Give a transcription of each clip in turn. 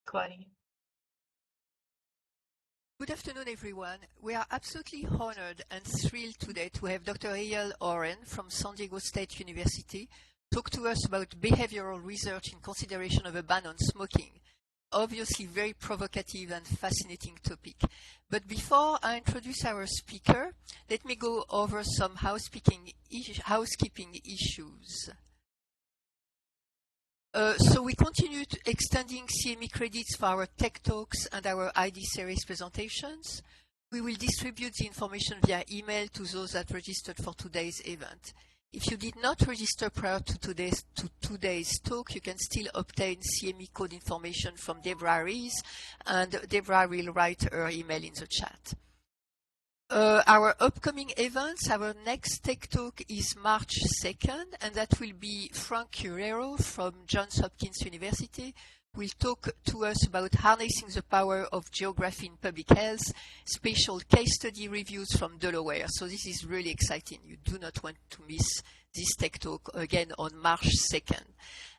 Quality. Good afternoon, everyone. We are absolutely honored and thrilled today to have Dr. Eyal Oren from San Diego State University talk to us about behavioral research in consideration of a ban on smoking. Obviously, very provocative and fascinating topic. But before I introduce our speaker, let me go over some housekeeping issues. So we continue extending CME credits for our tech talks and our ID series presentations. We will distribute the information via email to those that registered for today's event. If you did not register prior to today's talk, you can still obtain CME code information from Deborah Rees, and Deborah will write her email in the chat. Our upcoming events, our next Tech Talk is March 2nd, and that will be Frank Curero from Johns Hopkins University. Will talk to us about harnessing the power of geography in public health, special case study reviews from Delaware. So this is really exciting. You do not want to miss this Tech Talk again on March 2nd.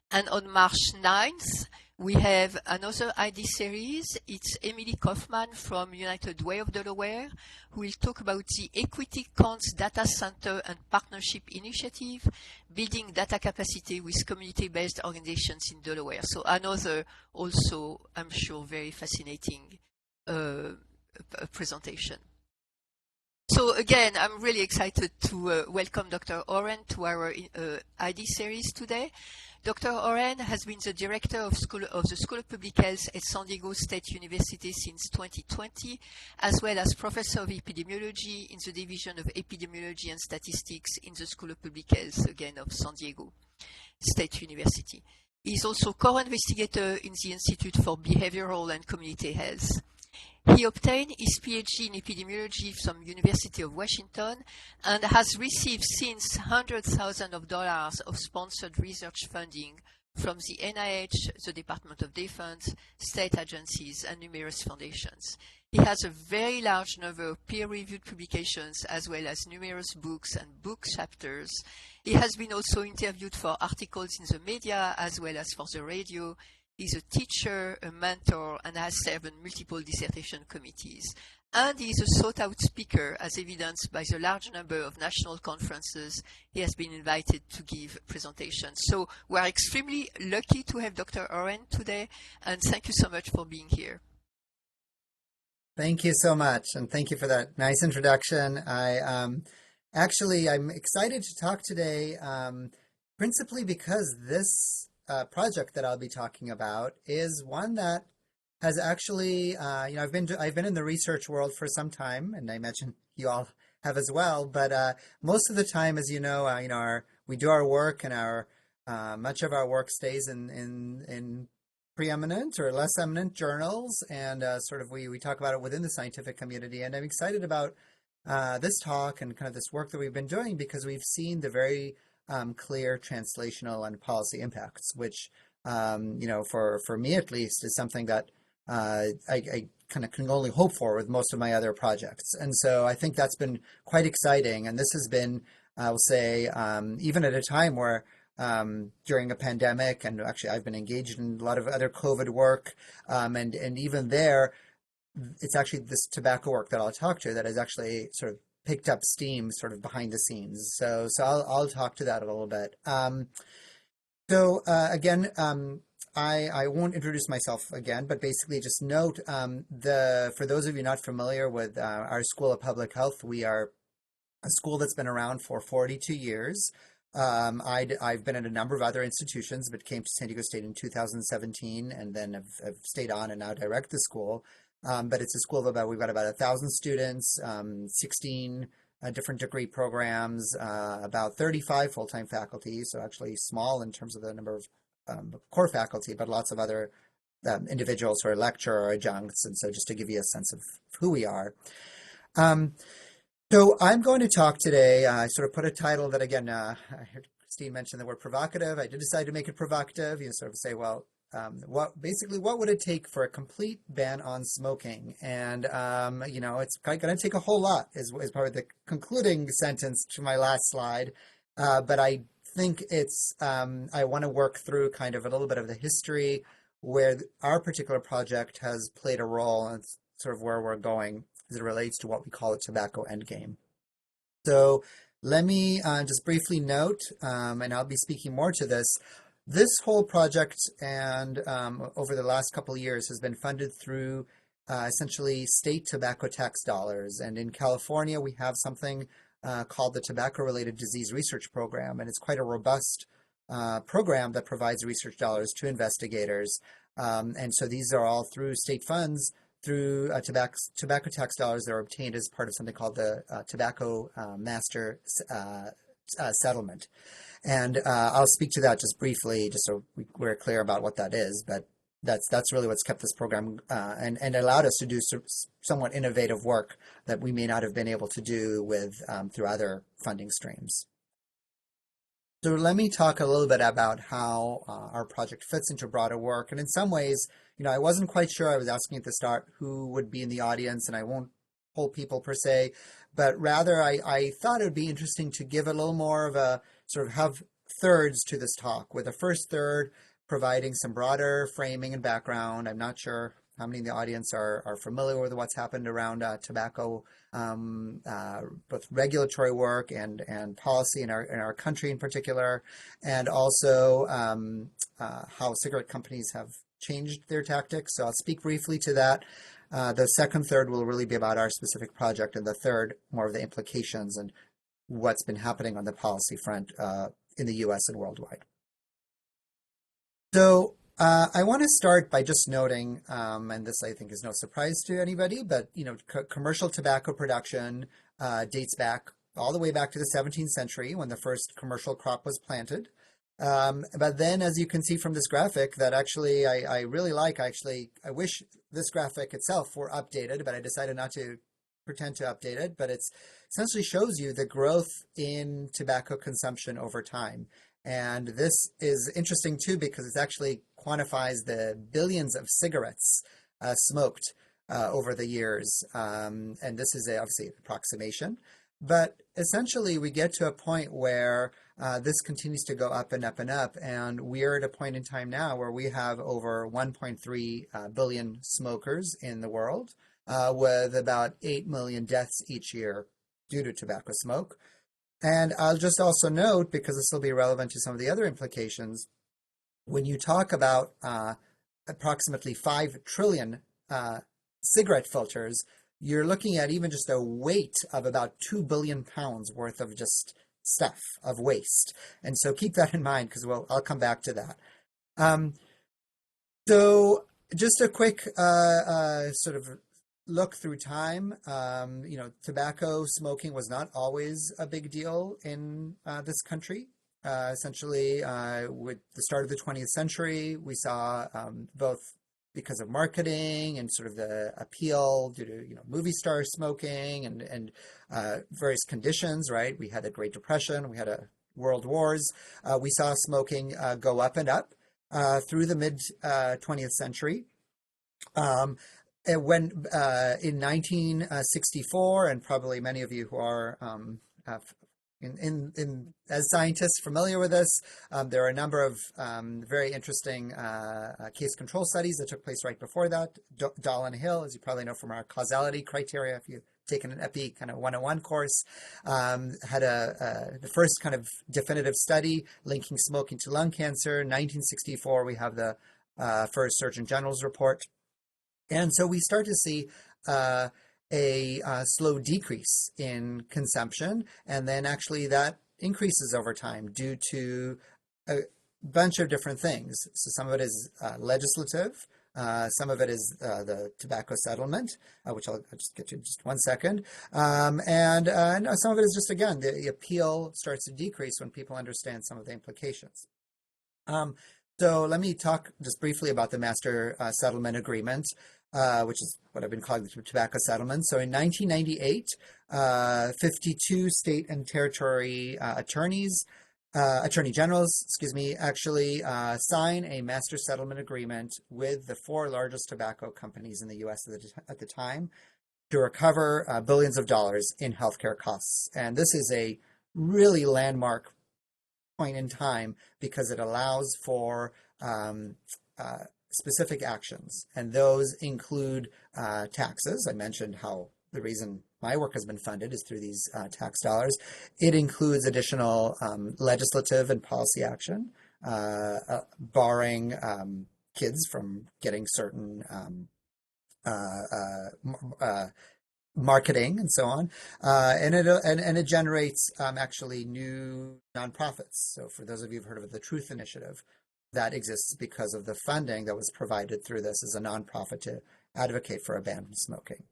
And on March 9th, we have another ID series. It's Emily Kaufman from United Way of Delaware, who will talk about the Equity Cons Data Center and Partnership Initiative, building data capacity with community-based organizations in Delaware. So another also, I'm sure, very fascinating presentation. So again, I'm really excited to welcome Dr. Oren to our ID series today. Dr. Oren has been the director of the School of Public Health at San Diego State University since 2020, as well as professor of epidemiology in the Division of Epidemiology and Statistics in the School of Public Health, again, of San Diego State University. He is also co-investigator in the Institute for Behavioral and Community Health. He obtained his PhD in epidemiology from University of Washington and has received since $100,000 of sponsored research funding from the NIH, the Department of Defense, state agencies, and numerous foundations. He has a very large number of peer-reviewed publications as well as numerous books and book chapters. He has been also interviewed for articles in the media as well as for the radio. He's a teacher, a mentor, and has served on multiple dissertation committees. And he is a sought-out speaker, as evidenced by the large number of national conferences he has been invited to give presentations. So we are extremely lucky to have Dr. Oren today, and thank you so much for being here. Thank you so much, and thank you for that nice introduction. I'm excited to talk today, principally because this project that I'll be talking about is one that has actually, I've been in the research world for some time, and I imagine you all have as well. But most of the time, as you know, we do our work, and much of our work stays in preeminent or less eminent journals, and we talk about it within the scientific community. And I'm excited about this talk and kind of this work that we've been doing because we've seen the very clear translational and policy impacts, which, for me at least, is something that I kind of can only hope for with most of my other projects. And so I think that's been quite exciting. And this has been, I will say, even at a time where during a pandemic, and actually I've been engaged in a lot of other COVID work, and even there, it's actually this tobacco work that I'll talk to that has actually sort of picked up steam sort of behind the scenes. So I'll talk to that a little bit. I won't introduce myself again, but basically just note for those of you not familiar with our School of Public Health, we are a school that's been around for 42 years. I've been at a number of other institutions, but came to San Diego State in 2017, and then have stayed on and now direct the school. But it's a school of we've got about 1,000 students, 16 different degree programs, about 35 full-time faculty, so actually small in terms of the number of core faculty, but lots of other individuals who are lecturer or adjuncts, and so just to give you a sense of who we are. So I'm going to talk today, I sort of put a title that, again, I heard Christine mention the word provocative. I did decide to make it provocative, sort of say, well, what would it take for a complete ban on smoking? And, it's going to take a whole lot is probably the concluding sentence to my last slide. But I think I want to work through kind of a little bit of the history, where our particular project has played a role and sort of where we're going as it relates to what we call a tobacco endgame. So let me just briefly note, and I'll be speaking more to this. This whole project and over the last couple of years has been funded through essentially state tobacco tax dollars. And in California, we have something called the Tobacco-Related Disease Research Program, and it's quite a robust program that provides research dollars to investigators. And so these are all through state funds, through tobacco tax dollars that are obtained as part of something called the Tobacco Master Settlement. And I'll speak to that just briefly, just so we're clear about what that is. But that's really what's kept this program and allowed us to do somewhat innovative work that we may not have been able to do with through other funding streams. So let me talk a little bit about how our project fits into broader work. And in some ways, I wasn't quite sure. I was asking at the start who would be in the audience, and I won't poll people per se, but rather I thought it would be interesting to give a little more of a sort of have thirds to this talk, with the first third providing some broader framing and background. I'm not sure how many in the audience are familiar with what's happened around tobacco, both regulatory work and policy in our country in particular, and also how cigarette companies have changed their tactics. So I'll speak briefly to that. The second third will really be about our specific project, and the third more of the implications and what's been happening on the policy front in the US and worldwide. So I want to start by just noting, and this I think is no surprise to anybody, but commercial tobacco production dates back all the way back to the 17th century when the first commercial crop was planted. But then, as you can see from this graphic, that actually I really like. I wish this graphic itself were updated, but I decided not to pretend to update it. But it essentially shows you the growth in tobacco consumption over time. And this is interesting too because it actually quantifies the billions of cigarettes smoked over the years. And this is obviously an approximation. But essentially, we get to a point where this continues to go up and up and up. And we're at a point in time now where we have over 1.3 billion smokers in the world, with about 8 million deaths each year due to tobacco smoke. And I'll just also note, because this will be relevant to some of the other implications, when you talk about approximately 5 trillion cigarette filters, you're looking at even just a weight of about 2 billion pounds worth of just stuff, of waste. And so keep that in mind, because I'll come back to that. So just a quick sort of look through time. Tobacco smoking was not always a big deal in this country. Essentially, with the start of the 20th century, we saw both because of marketing and sort of the appeal due to movie stars smoking and various conditions, right? We had the Great Depression, we had world wars. We saw smoking go up and up through the mid 20th century. When in 1964, and probably many of you who are as scientists familiar with this, there are a number of very interesting case control studies that took place right before that. Dahl and Hill, as you probably know from our causality criteria, if you've taken an Epi kind of 101 course, had the first kind of definitive study linking smoking to lung cancer. 1964, we have the first Surgeon General's report. And so we start to see a slow decrease in consumption, and then actually that increases over time due to a bunch of different things. So some of it is legislative, some of it is the tobacco settlement, which I'll just get to in just one second, and some of it is just, again, the appeal starts to decrease when people understand some of the implications. So let me talk just briefly about the Master Settlement Agreement, which is what I've been calling the tobacco settlement. So in 1998, 52 state and territory attorney generals, actually sign a master settlement agreement with the 4 largest tobacco companies in the U.S. at the time to recover billions of dollars in healthcare costs. And this is a really landmark point in time because it allows for specific actions, and those include taxes. I mentioned how the reason my work has been funded is through these tax dollars. It includes additional legislative and policy action, barring kids from getting certain marketing and so on, and it generates actually new nonprofits. So for those of you who've heard of the Truth Initiative, that exists because of the funding that was provided through this as a nonprofit to advocate for abandoned smoking.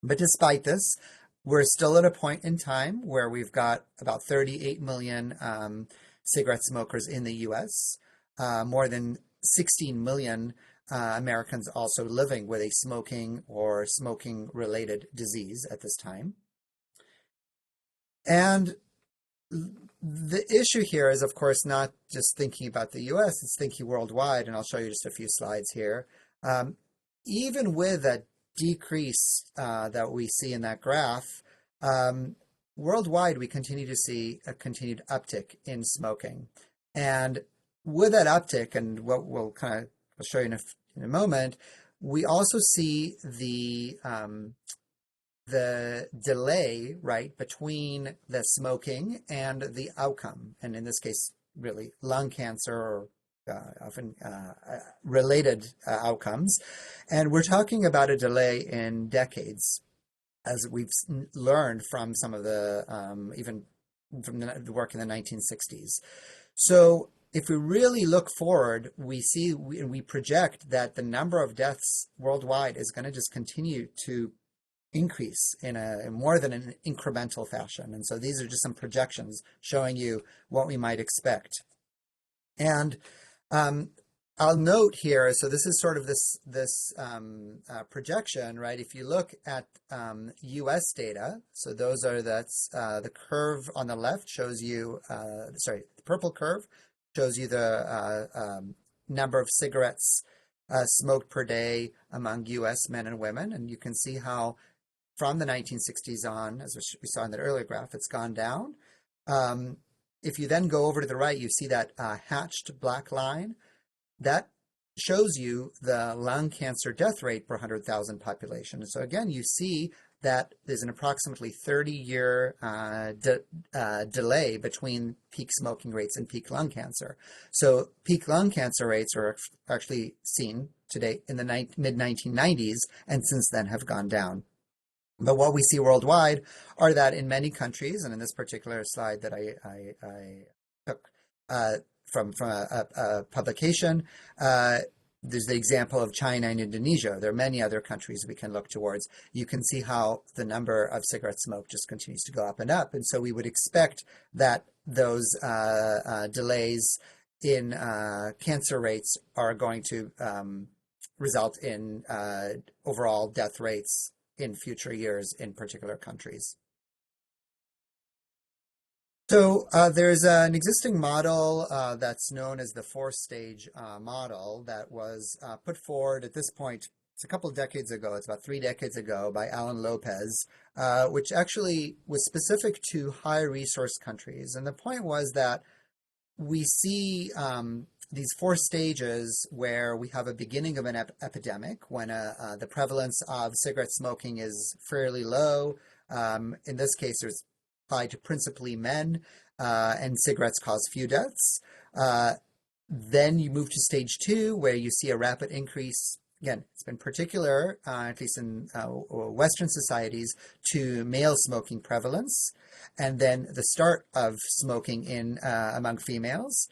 But despite this, we're still at a point in time where we've got about 38 million cigarette smokers in the U.S., more than 16 million Americans also living with a smoking or smoking-related disease at this time. And the issue here is, of course, not just thinking about the U.S., it's thinking worldwide, and I'll show you just a few slides here. Even with that decrease that we see in that graph, worldwide we continue to see a continued uptick in smoking. And with that uptick, and what I'll show you in a moment, we also see the delay, right, between the smoking and the outcome, and in this case, really lung cancer or often related outcomes. And we're talking about a delay in decades, as we've learned from some of the, even from the work in the 1960s. So if we really look forward, we project that the number of deaths worldwide is going to just continue to increase in more than an incremental fashion. And so these are just some projections showing you what we might expect. And I'll note here, so this is sort of this projection, right? If you look at U.S. data, so those are the curve on the left shows you, the purple curve shows you the number of cigarettes smoked per day among U.S. men and women, and you can see how from the 1960s on, as we saw in that earlier graph, it's gone down. If you then go over to the right, you see that hatched black line. That shows you the lung cancer death rate per 100,000 population. And so again, you see that there's an approximately 30-year delay between peak smoking rates and peak lung cancer. So peak lung cancer rates are actually seen today in the mid-1990s, and since then have gone down. But what we see worldwide are that in many countries, and in this particular slide that I took from a publication, there's the example of China and Indonesia. There are many other countries we can look towards. You can see how the number of cigarette smoke just continues to go up and up. And so we would expect that those delays in cancer rates are going to result in overall death rates in future years in particular countries. So there's an existing model that's known as the four-stage model that was put forward at this point. It's a couple of decades ago. It's about 3 decades ago by Alan Lopez, which actually was specific to high-resource countries. And the point was that we see these 4 stages where we have a beginning of an epidemic when the prevalence of cigarette smoking is fairly low. In this case, there's applied to principally men, and cigarettes cause few deaths. Then you move to stage 2, where you see a rapid increase. Again, it's been particular, at least in Western societies, to male smoking prevalence, and then the start of smoking among females.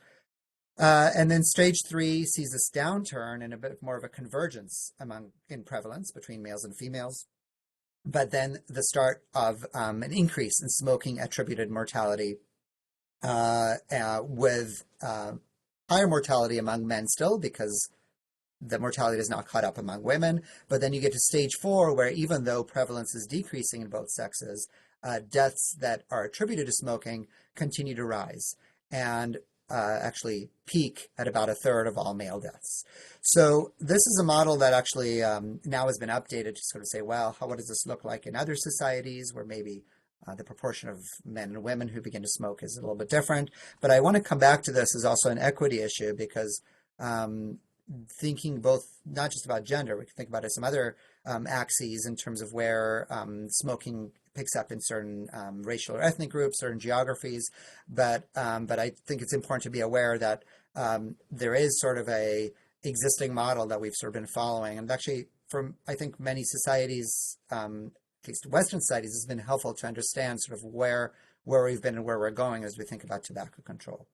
And then stage 3 sees this downturn and a bit more of a convergence in prevalence between males and females, but then the start of an increase in smoking attributed mortality, with higher mortality among men still, because the mortality is not caught up among women. But then you get to stage 4, where even though prevalence is decreasing in both sexes, deaths that are attributed to smoking continue to rise and actually peak at about 1/3 of all male deaths. So this is a model that actually now has been updated to sort of say, well, what does this look like in other societies where maybe the proportion of men and women who begin to smoke is a little bit different. But I want to come back to this as also an equity issue, because thinking both not just about gender, we can think about some other axes in terms of where smoking picks up in certain racial or ethnic groups, certain geographies. But I think it's important to be aware that there is sort of a existing model that we've sort of been following, and actually, from I think many societies, at least Western societies, has been helpful to understand sort of where we've been and where we're going as we think about tobacco control.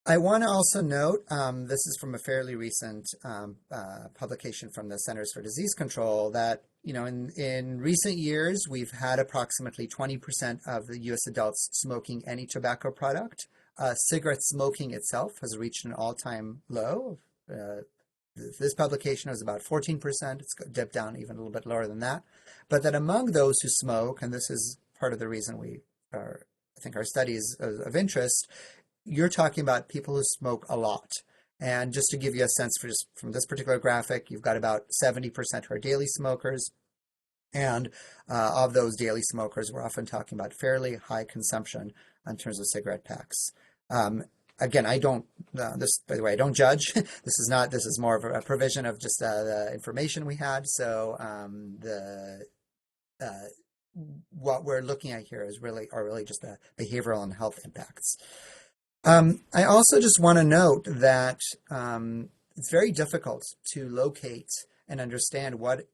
I want to also note, this is from a fairly recent publication from the Centers for Disease Control, that in recent years we've had approximately 20% of the U.S. adults smoking any tobacco product. Cigarette smoking itself has reached an all-time low. This publication was about 14%. It's dipped down even a little bit lower than that. But that among those who smoke, and this is part of the reason I think our study is of interest, you're talking about people who smoke a lot. And just to give you a sense from this particular graphic, you've got about 70% who are daily smokers. And of those daily smokers, we're often talking about fairly high consumption in terms of cigarette packs. Again, I don't, by the way, I don't judge. This is more of a provision of just the information we had. So what we're looking at here are really just the behavioral and health impacts. I also just want to note that it's very difficult to locate and understand what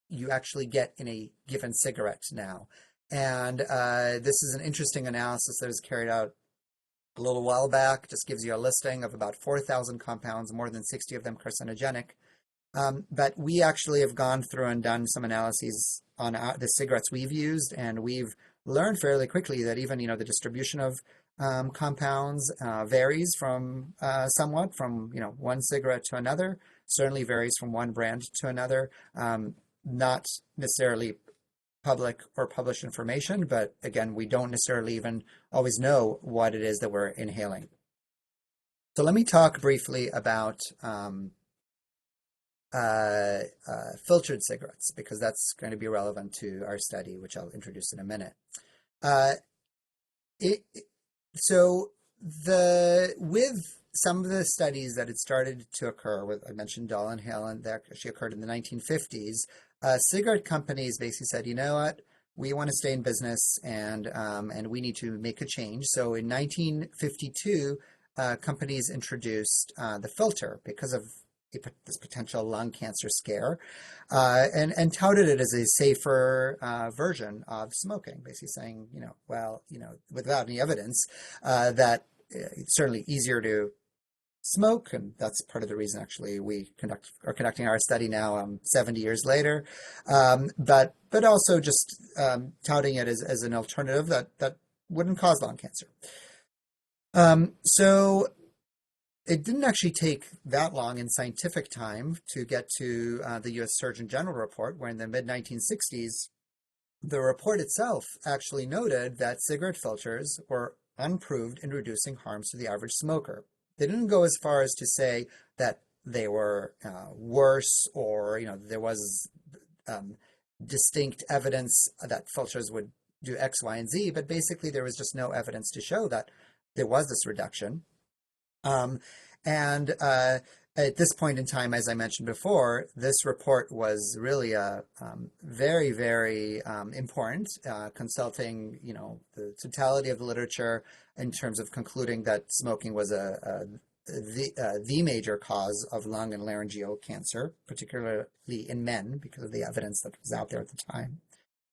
you actually get in a given cigarette now. And this is an interesting analysis that was carried out a little while back. Just gives you a listing of about 4,000 compounds, more than 60 of them carcinogenic. But we actually have gone through and done some analyses on the cigarettes we've used, and we've learned fairly quickly that even the distribution of compounds varies from somewhat from one cigarette to another. Certainly varies from one brand to another. Not necessarily public or published information, but again, we don't necessarily even always know what it is that we're inhaling. So let me talk briefly about filtered cigarettes, because that's going to be relevant to our study, which I'll introduce in a minute. With some of the studies that had started to occur, I mentioned Dahl and Halen, that actually occurred in the 1950s. Cigarette companies basically said, you know what, we want to stay in business, and we need to make a change. So in 1952, companies introduced the filter because of this potential lung cancer scare, and touted it as a safer version of smoking, basically saying, without any evidence, that it's certainly easier to smoke, and that's part of the reason actually we are conducting our study now 70 years later, but also just touting it as an alternative that wouldn't cause lung cancer. So it didn't actually take that long in scientific time to get to the U.S. Surgeon General report, where in the mid-1960s, the report itself actually noted that cigarette filters were unproved in reducing harms to the average smoker. They didn't go as far as to say that they were worse, or there was distinct evidence that filters would do X, Y, and Z, but basically there was just no evidence to show that there was this reduction. At this point in time, as I mentioned before, this report was really very, very important, consulting, the totality of the literature in terms of concluding that smoking was the major cause of lung and laryngeal cancer, particularly in men, because of the evidence that was out there at the time.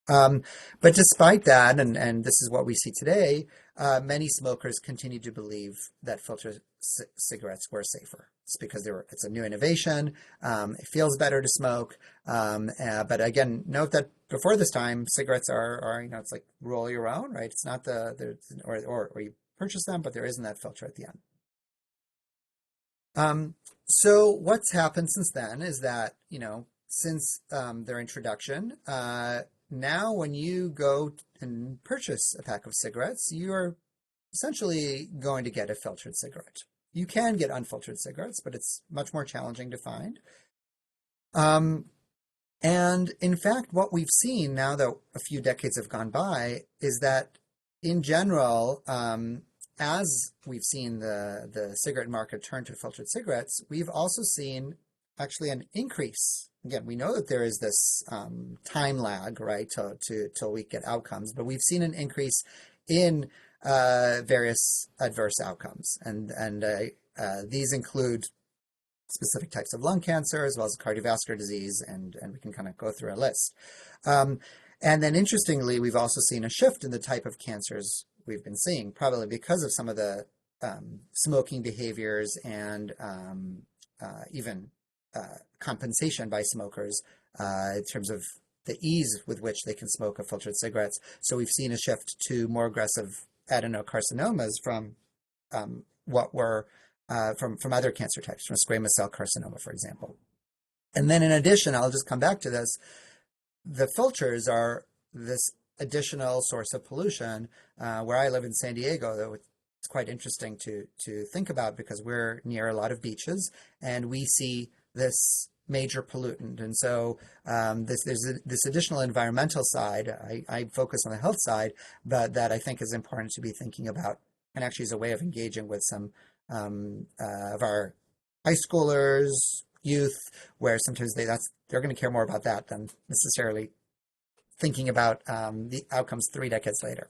But despite that, and this is what we see today, many smokers continue to believe that filtered cigarettes were safer. It's because it's a new innovation. It feels better to smoke. But again, note that before this time, cigarettes are it's like roll your own, right? It's not or you purchase them, but there isn't that filter at the end. So what's happened since then is that, since their introduction, now when you go and purchase a pack of cigarettes, you are essentially going to get a filtered cigarette. You can get unfiltered cigarettes, but it's much more challenging to find. And in fact, what we've seen now that a few decades have gone by is that in general, as we've seen the cigarette market turn to filtered cigarettes, we've also seen actually an increase. Again, we know that there is this time lag, right, till we get outcomes, but we've seen an increase in various adverse outcomes, and these include specific types of lung cancer as well as cardiovascular disease, and we can kind of go through a list. And then interestingly, we've also seen a shift in the type of cancers we've been seeing, probably because of some of the smoking behaviors and even compensation by smokers in terms of the ease with which they can smoke a filtered cigarettes. So we've seen a shift to more aggressive adenocarcinomas from what were from other cancer types, from squamous cell carcinoma, for example. And then in addition, I'll just come back to this, the filters are this additional source of pollution. Where I live in San Diego, though, it's quite interesting to think about because we're near a lot of beaches and we see this major pollutant. And so there's this additional environmental side. I focus on the health side, but that I think is important to be thinking about, and actually is a way of engaging with some of our high schoolers, youth, where sometimes they're going to care more about that than necessarily thinking about the outcomes 3 decades later.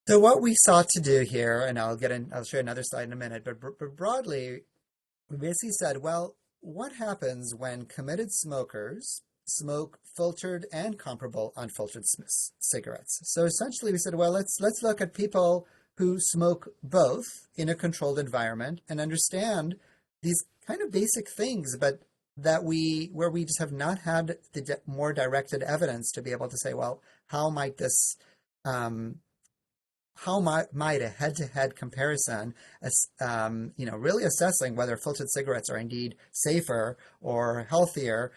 So what we sought to do here, and I'll show you another slide in a minute, but broadly, we basically said, well, what happens when committed smokers smoke filtered and comparable unfiltered cigarettes? So essentially we said, well, let's look at people who smoke both in a controlled environment and understand these kind of basic things, but where we just have not had the more directed evidence to be able to say, well, how might this how might a head-to-head comparison, really assessing whether filtered cigarettes are indeed safer or healthier,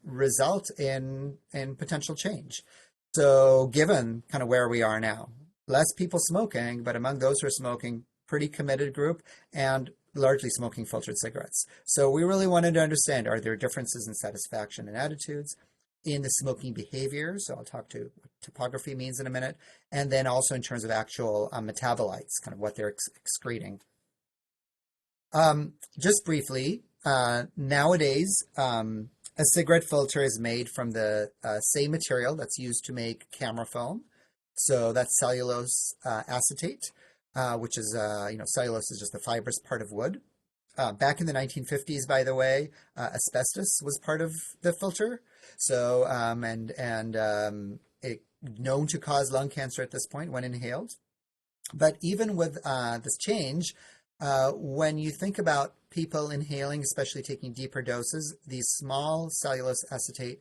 result in potential change? So given kind of where we are now, less people smoking, but among those who are smoking, pretty committed group, and largely smoking filtered cigarettes. So we really wanted to understand, are there differences in satisfaction and attitudes in the smoking behavior? So I'll talk to what topography means in a minute. And then also in terms of actual metabolites, kind of what they're excreting. Just briefly, nowadays, a cigarette filter is made from the same material that's used to make camera foam. So that's cellulose acetate, which is, cellulose is just the fibrous part of wood. Back in the 1950s, by the way, asbestos was part of the filter. So, it known to cause lung cancer at this point when inhaled. But even with this change, when you think about people inhaling, especially taking deeper doses, these small cellulose acetate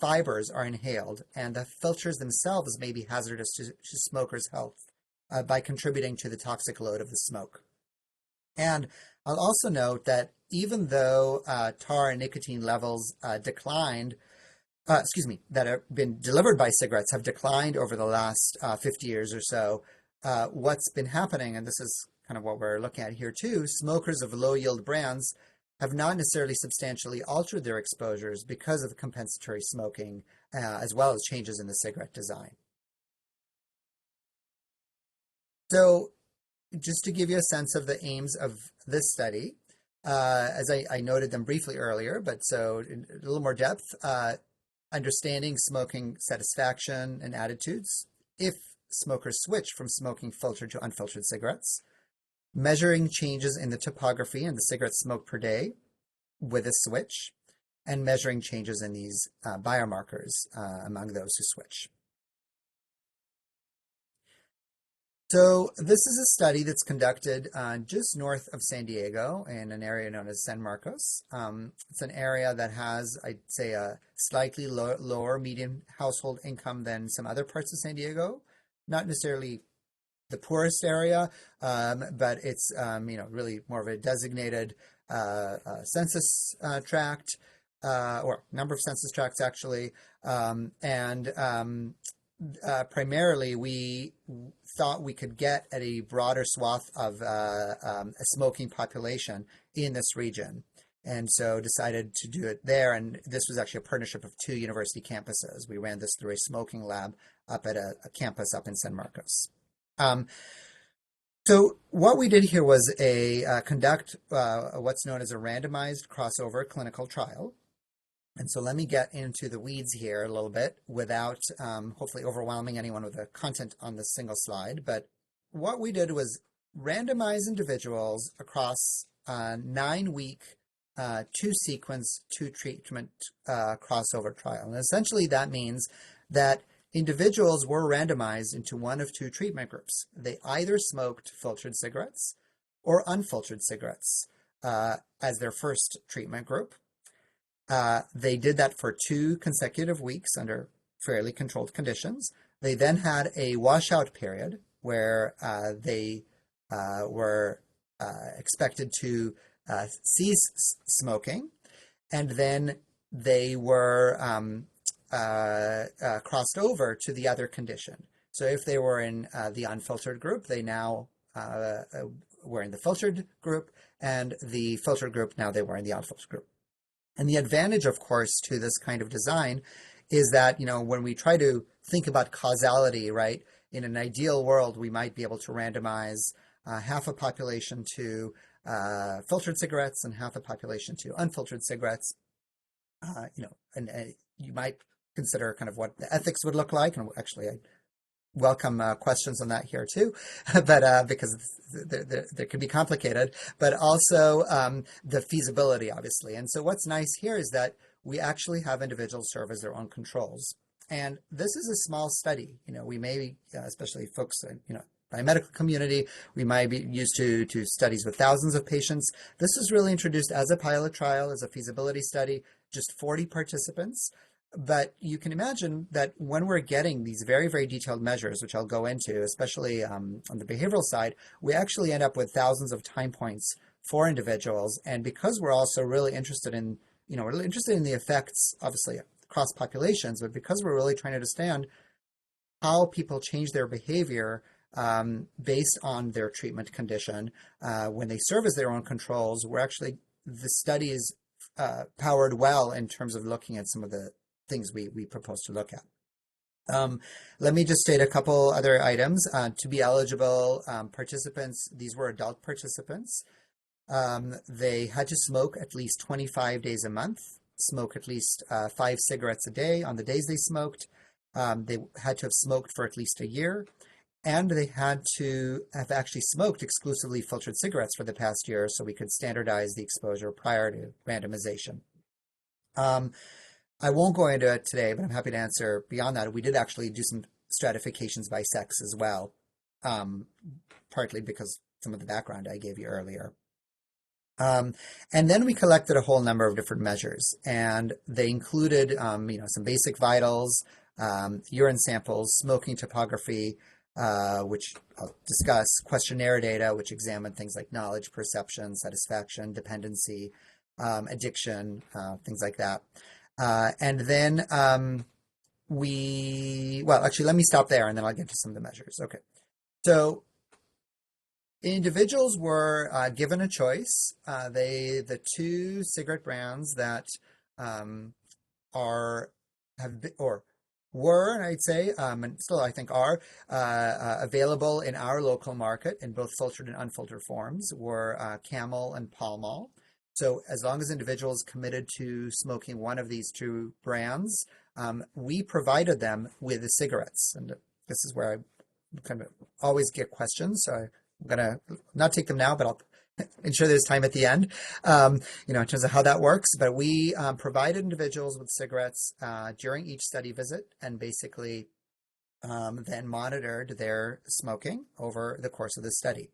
fibers are inhaled, and the filters themselves may be hazardous to smokers' health by contributing to the toxic load of the smoke. And I'll also note that even though tar and nicotine levels that have been delivered by cigarettes have declined over the last 50 years or so, what's been happening, and this is kind of what we're looking at here too, smokers of low-yield brands have not necessarily substantially altered their exposures because of the compensatory smoking, as well as changes in the cigarette design. So just to give you a sense of the aims of this study, as I noted them briefly earlier, but so in a little more depth, understanding smoking satisfaction and attitudes if smokers switch from smoking filtered to unfiltered cigarettes, measuring changes in the topography and the cigarette smoke per day with a switch, and measuring changes in these biomarkers among those who switch. So this is a study that's conducted just north of San Diego in an area known as San Marcos. It's an area that has, I'd say, a slightly lower median household income than some other parts of San Diego. Not necessarily the poorest area, but it's really more of a designated census tract, or number of census tracts actually, primarily, we thought we could get at a broader swath of a smoking population in this region, and so decided to do it there. And this was actually a partnership of 2 university campuses. We ran this through a smoking lab up at a campus up in San Marcos. So what we did here was conduct what's known as a randomized crossover clinical trial. And so let me get into the weeds here a little bit without hopefully overwhelming anyone with the content on this single slide. But what we did was randomize individuals across a 9-week, 2-sequence, 2-treatment crossover trial. And essentially that means that individuals were randomized into one of 2 treatment groups. They either smoked filtered cigarettes or unfiltered cigarettes as their first treatment group. They did that for 2 consecutive weeks under fairly controlled conditions. They then had a washout period where they were expected to cease smoking, and then they were crossed over to the other condition. So if they were in the unfiltered group, they now were in the filtered group, and the filtered group, now they were in the unfiltered group. And the advantage, of course, to this kind of design is that, when we try to think about causality, right, in an ideal world, we might be able to randomize half a population to filtered cigarettes and half a population to unfiltered cigarettes. And you might consider kind of what the ethics would look like. And actually, I welcome questions on that here too, but because they can be complicated, but also the feasibility, obviously. And so what's nice here is that we actually have individuals serve as their own controls. And this is a small study. We may, especially folks, biomedical community, we might be used to studies with thousands of patients. This is really introduced as a pilot trial, as a feasibility study, just 40 participants. But you can imagine that when we're getting these very, very detailed measures, which I'll go into, especially on the behavioral side, we actually end up with thousands of time points for individuals. And because we're also really interested in, we're interested in the effects, obviously, across populations, but because we're really trying to understand how people change their behavior based on their treatment condition, when they serve as their own controls, the study is powered well in terms of looking at some of the things we propose to look at. Let me just state a couple other items. To be eligible, participants, these were adult participants. They had to smoke at least 25 days a month, smoke at least 5 cigarettes a day on the days they smoked. They had to have smoked for at least a year, and they had to have actually smoked exclusively filtered cigarettes for the past year so we could standardize the exposure prior to randomization. I won't go into it today, but I'm happy to answer beyond that. We did actually do some stratifications by sex as well, partly because some of the background I gave you earlier. And then we collected a whole number of different measures, and they included, some basic vitals, urine samples, smoking topography, which I'll discuss, questionnaire data, which examined things like knowledge, perception, satisfaction, dependency, addiction, things like that. And then actually, let me stop there and then I'll get to some of the measures. Okay. So individuals were given a choice. The 2 cigarette brands that were, I'd say, and still I think are available in our local market in both filtered and unfiltered forms were Camel and Pall Mall. So as long as individuals committed to smoking one of these 2 brands, we provided them with the cigarettes. And this is where I kind of always get questions. So I'm going to not take them now, but I'll ensure there's time at the end, in terms of how that works. But we provided individuals with cigarettes during each study visit and basically then monitored their smoking over the course of the study.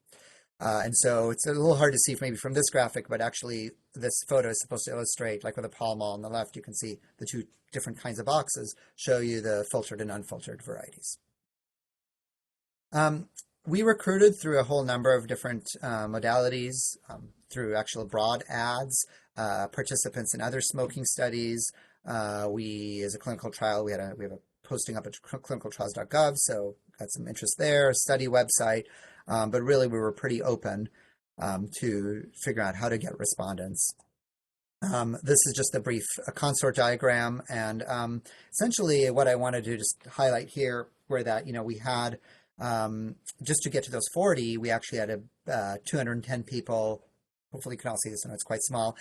And so it's a little hard to see maybe from this graphic, but actually this photo is supposed to illustrate, like with a Pall Mall on the left, you can see the 2 different kinds of boxes show you the filtered and unfiltered varieties. We recruited through a whole number of different modalities, through actual broad ads, participants in other smoking studies. We, as a clinical trial, we have a posting up at clinicaltrials.gov, so got some interest there, study website. But really, we were pretty open to figure out how to get respondents. This is just a brief consort diagram, and essentially what I wanted to just highlight here were that we had Just to get to those 40, we actually had 210 people. Hopefully you can all see this, and it's quite small.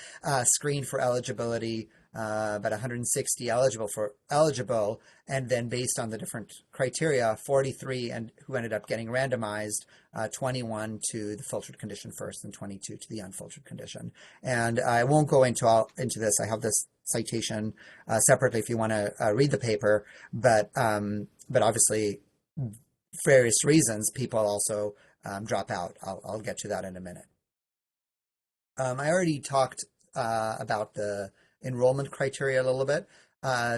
Screened for eligibility, about 160 eligible, and then based on the different criteria, 43 and who ended up getting randomized, 21 to the filtered condition first, and 22 to the unfiltered condition. And I won't go into this. I have this citation separately if you want to read the paper, but obviously, various reasons, people also drop out. I'll get to that in a minute. I already talked about the enrollment criteria a little bit.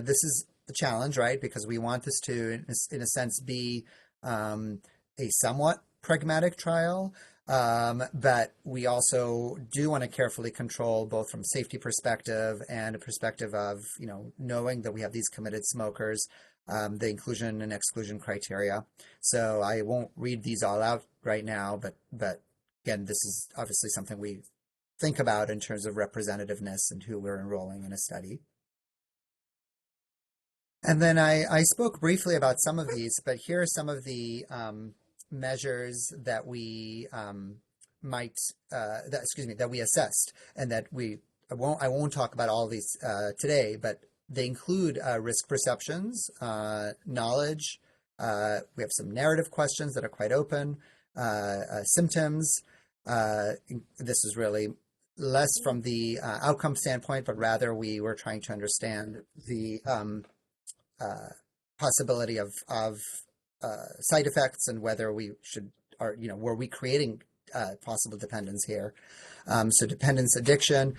This is a challenge, right? Because we want this to, in a sense, be a somewhat pragmatic trial, but we also do want to carefully control both from safety perspective and a perspective of, knowing that we have these committed smokers, the inclusion and exclusion criteria. So I won't read these all out right now, but again, this is obviously something we think about in terms of representativeness and who we're enrolling in a study. And then I spoke briefly about some of these, but here are some of the measures that we that we assessed, and that I won't talk about all of these today, but they include risk perceptions, knowledge. We have some narrative questions that are quite open, symptoms. This is really less from the outcome standpoint, but rather we were trying to understand the possibility of side effects and whether we should, or were we creating possible dependence here. So dependence, addiction,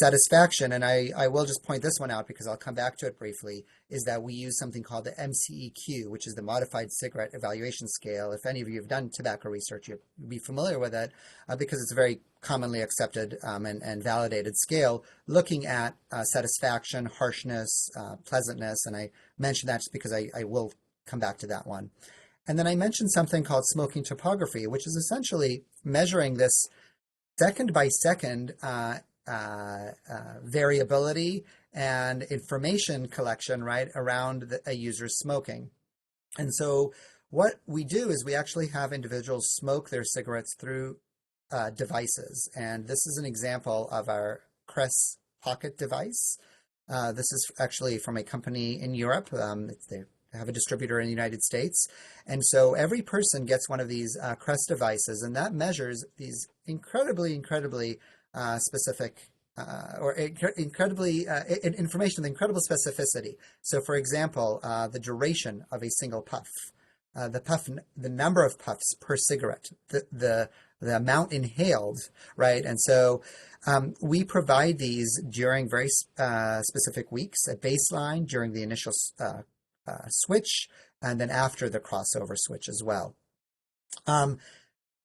satisfaction, and I will just point this one out because I'll come back to it briefly, is that we use something called the MCEQ, which is the Modified Cigarette Evaluation Scale. If any of you have done tobacco research, you'll be familiar with it because it's a very commonly accepted and validated scale looking at satisfaction, harshness, pleasantness, and I mention that just because I will come back to that one. And then I mentioned something called smoking topography, which is essentially measuring this second by second variability and information collection, right, around a user's smoking. And so what we do is we actually have individuals smoke their cigarettes through devices. And this is an example of our Cress Pocket device. This is actually from a company in Europe. They have a distributor in the United States. And so every person gets one of these Crest devices, and that measures these incredibly specific information with incredible specificity. So for example, the duration of a single puff, the number of puffs per cigarette, the amount inhaled, right? And so we provide these during very specific weeks at baseline, during the initial switch, and then after the crossover switch as well.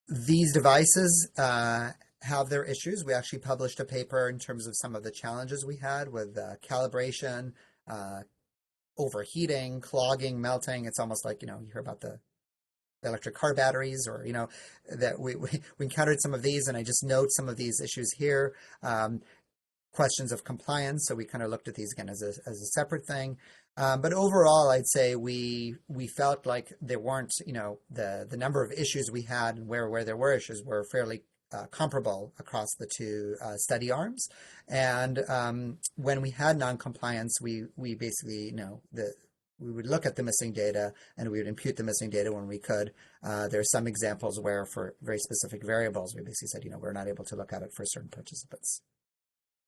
These devices have their issues. We actually published a paper in terms of some of the challenges we had with calibration, overheating, clogging, melting. It's almost like, you hear about the electric car batteries, or, that we encountered some of these, and I just note some of these issues here. Questions of compliance. So we kind of looked at these again as a separate thing. But overall, I'd say we felt like there weren't, the number of issues we had and where there were issues were fairly comparable across the two study arms. And when we had non-compliance, we basically, we would look at the missing data and we would impute the missing data when we could. There are some examples where for very specific variables, we basically said, we're not able to look at it for certain participants.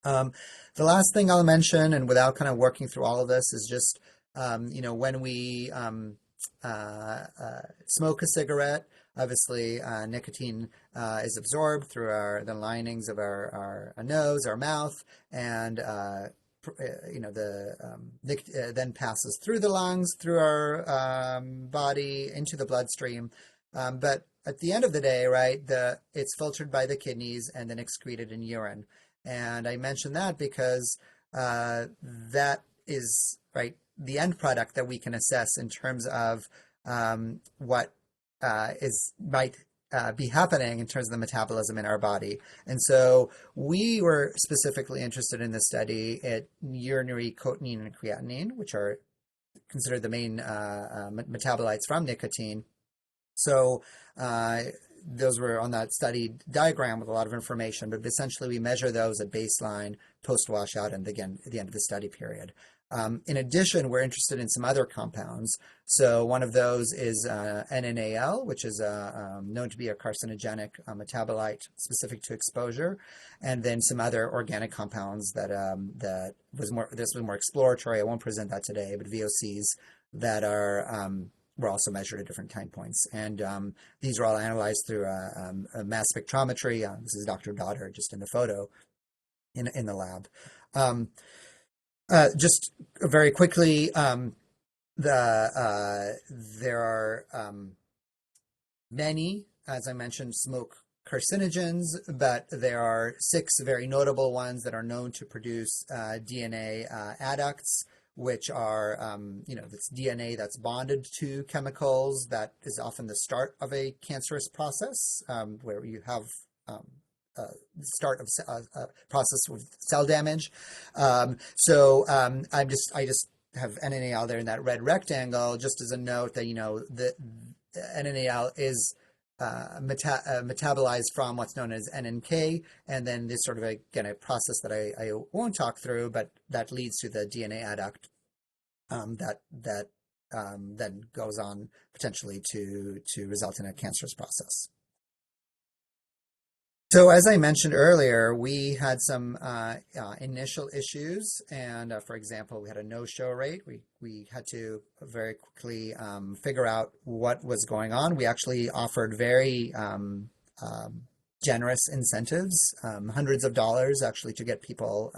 The last thing I'll mention, and without kind of working through all of this, is just, when we smoke a cigarette, obviously nicotine is absorbed through the linings of our nose, our mouth, and then passes through the lungs, through our body, into the bloodstream. But at the end of the day, right, it's filtered by the kidneys and then excreted in urine. And I mention that because that is, right, the end product that we can assess in terms of what might be happening in terms of the metabolism in our body. And so we were specifically interested in this study at urinary cotinine and creatinine, which are considered the main metabolites from nicotine. So those were on that study diagram with a lot of information, but essentially we measure those at baseline, post-washout, and again at the end of the study period. In addition, we're interested in some other compounds. So one of those is NNAL, which is known to be a carcinogenic metabolite specific to exposure, and then some other organic compounds that was more exploratory. I won't present that today, but VOCs that were also measured at different time points. And these are all analyzed through a mass spectrometry. This is Dr. Daughter just in the photo in the lab. Just very quickly, there are many, as I mentioned, smoke carcinogens, but there are 6 very notable ones that are known to produce DNA adducts, which are, that's DNA that's bonded to chemicals. That is often the start of a cancerous process, where you have start of a process with cell damage. I just have NNAL there in that red rectangle, just as a note that, the NNAL is metabolized from what's known as NNK, and then this sort of, again, a process that I won't talk through, but that leads to the DNA adduct that then goes on potentially to result in a cancerous process. So as I mentioned earlier, we had some initial issues, and for example, we had a no-show rate. We had to very quickly figure out what was going on. We actually offered very generous incentives, hundreds of dollars actually, to get people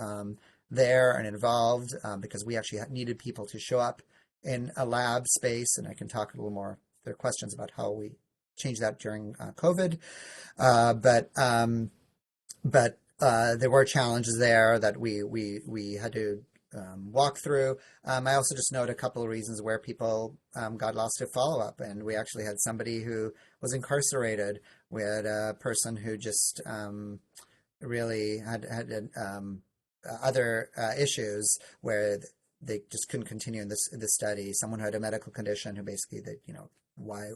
there and involved, because we actually needed people to show up in a lab space, and I can talk a little more if there are questions about how we changed that during COVID. But there were challenges there that we had to walk through. I also just note a couple of reasons where people got lost to follow-up, and we actually had somebody who was incarcerated. We had a person who just really had other issues where they just couldn't continue in this study. Someone who had a medical condition who basically, why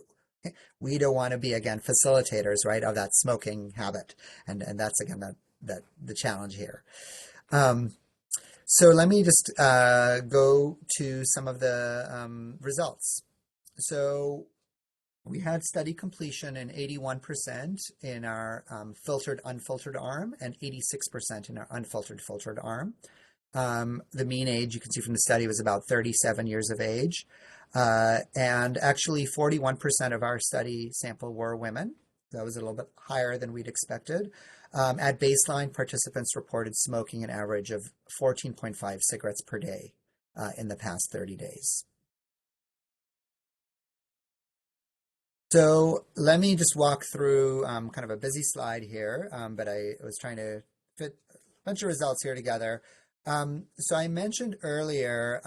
we don't want to be, again, facilitators, right, of that smoking habit, and that's again that the challenge here. So let me just go to some of the results. So we had study completion in 81% in our filtered unfiltered arm and 86% in our unfiltered filtered arm. The mean age, you can see from the study, was about 37 years of age. And actually 41% of our study sample were women. That was a little bit higher than we'd expected. At baseline, participants reported smoking an average of 14.5 cigarettes per day in the past 30 days. So let me just walk through kind of a busy slide here, but I was trying to fit a bunch of results here together. So I mentioned earlier